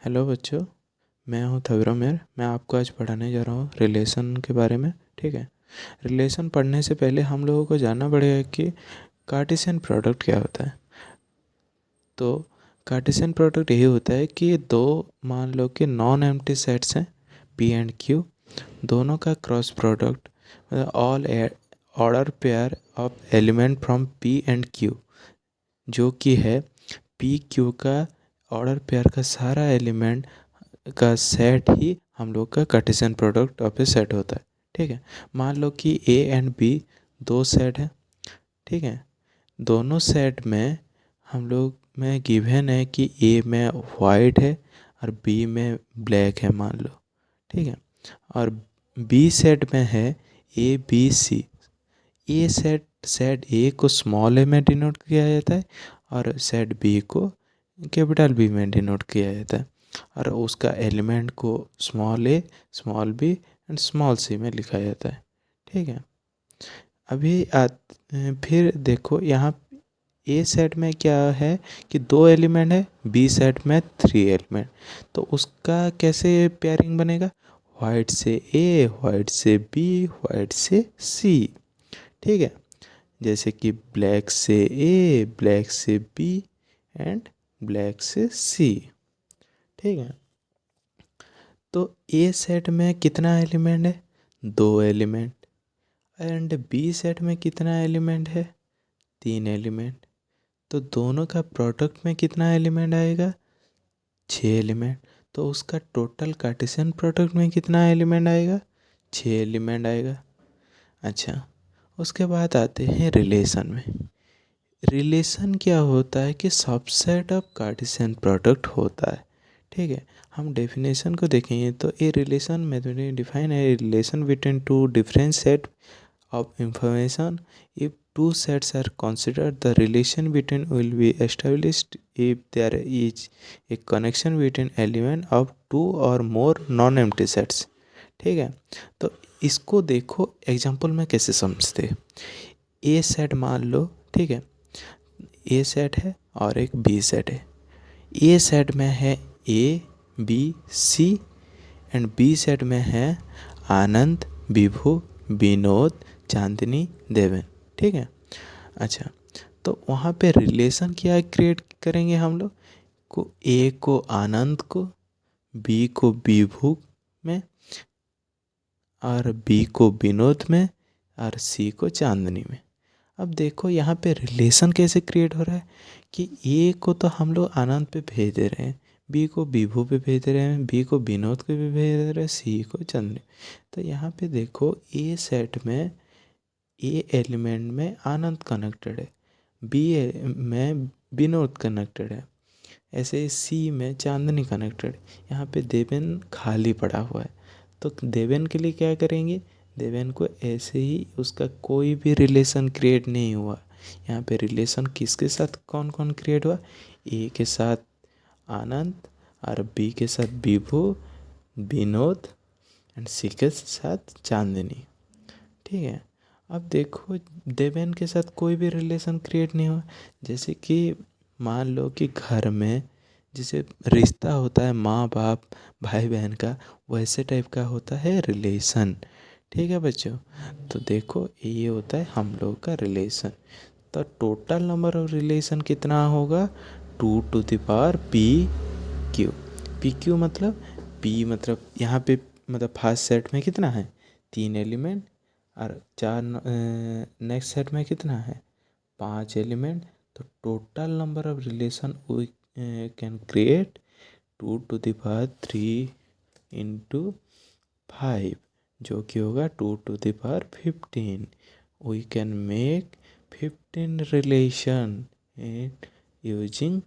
Hello बच्चों। मैं हूं थविरोमेर। मैं आपको आज पढ़ाने जा रहा हूं रिलेशन के बारे में। ठीक है। रिलेशन पढ़ने से पहले हम लोगों को जानना पड़ेगा कि कार्टेशियन प्रोडक्ट क्या होता है। तो कार्टेशियन प्रोडक्ट ये होता है कि दो, मान लो कि नॉन एम्प्टी सेट्स हैं पी एंड क्यू, दोनों का cross product all order pair of element from P and Q, जो कि है पी क्यू का ऑर्डर पेयर का सारा एलिमेंट का सेट ही हम लोग का Cartesian product of A set होता है। ठीक है। मान लो कि ए एंड बी दो सेट हैं। ठीक है। दोनों सेट में हम लोग में गिवन है कि ए में वाइट है और बी में ब्लैक है, मान लो। ठीक है। और बी सेट में है A B C. A set set A को स्मॉल ए में डिनोट किया जाता है और सेट बी को कैपिटल बी में डिनोट किया जाता है, और उसका एलिमेंट को small A, small B and small C में लिखा जाता है। ठीक है। अभी फिर देखो यहाँ ए सेट में क्या है कि दो एलिमेंट है, बी सेट में थ्री एलिमेंट। तो उसका कैसे पेयरिंग बनेगा? वाइट से ए, वाइट से बी, वाइट से सी। ठीक है। जैसे कि ब्लैक से ए, ब्लैक से बी एंड ब्लैक से सी। ठीक है। तो ए सेट में कितना एलिमेंट है? दो एलिमेंट। एंड बी सेट में कितना एलिमेंट है? तीन एलिमेंट। तो दोनों का प्रोडक्ट में कितना एलिमेंट आएगा? छः एलिमेंट। तो उसका टोटल कार्टेशियन प्रोडक्ट में कितना एलिमेंट आएगा? छः एलिमेंट आएगा। अच्छा, उसके बाद आते हैं रिलेशन में। रिलेशन क्या होता है कि सबसेट ऑफ कार्टेशियन प्रोडक्ट होता है। ठीक है। हम डेफिनेशन को देखेंगे तो ए रिलेशन मैथमेटिकली डिफाइन है relation between two different set of information. If two sets are considered, the relation between will be established if there is a connection between element of two or more non-empty sets. ठीक है। तो इसको देखो example में कैसे समझते हैं। ए set मान लो। ठीक है। ए सेट है और एक बी सेट है। ए सेट में है A B C and B set में है आनंद, विभु, विनोद, चांदनी, देवन। ठीक है। अच्छा, तो वहाँ पे रिलेशन क्या क्रिएट करेंगे हम लोग को? ए को आनंद को, बी को विभु में, और बी को विनोद में, और सी को चांदनी में। अब देखो यहाँ पे रिलेशन कैसे क्रिएट हो रहा है कि ए को तो हम लोग आनंद पे भेज दे रहे हैं, बी को विभू पे भेज दे रहे हैं, बी को विनोद पे भी भेज दे रहे हैं, सी को चंद्र। तो यहाँ पे देखो ए सेट में ए एलिमेंट में आनंद कनेक्टेड है, बी में विनोद कनेक्टेड है, ऐसे ही सी में चांदनी कनेक्टेड है। यहाँ पे देवेन खाली पड़ा हुआ है। तो देवेन के लिए क्या करेंगे? देवेन को ऐसे ही उसका कोई भी रिलेशन क्रिएट नहीं हुआ। यहाँ पे रिलेशन किसके साथ कौन कौन क्रिएट हुआ? ए के साथ आनंद, और बी के साथ विभू, विनोद एंड सी के साथ चांदनी। ठीक है। अब देखो देवेन के साथ कोई भी रिलेशन क्रिएट नहीं हुआ। जैसे कि मान लो कि घर में जैसे रिश्ता होता है माँ बाप भाई बहन का, वैसे टाइप का होता है रिलेशन। ठीक है बच्चों। तो देखो ये होता है हम लोग का रिलेशन। तो टोटल नंबर ऑफ रिलेशन कितना होगा? 2 to the power P Q. P Q मतलब पी मतलब यहाँ पे मतलब फर्स्ट सेट में कितना है? तीन एलिमेंट। और चार नेक्स्ट सेट में कितना है? पांच एलिमेंट। तो total number of relation we can create 2 to the power 3 into 5, जो कि होगा 2 to the power 15। We can make 15 relation using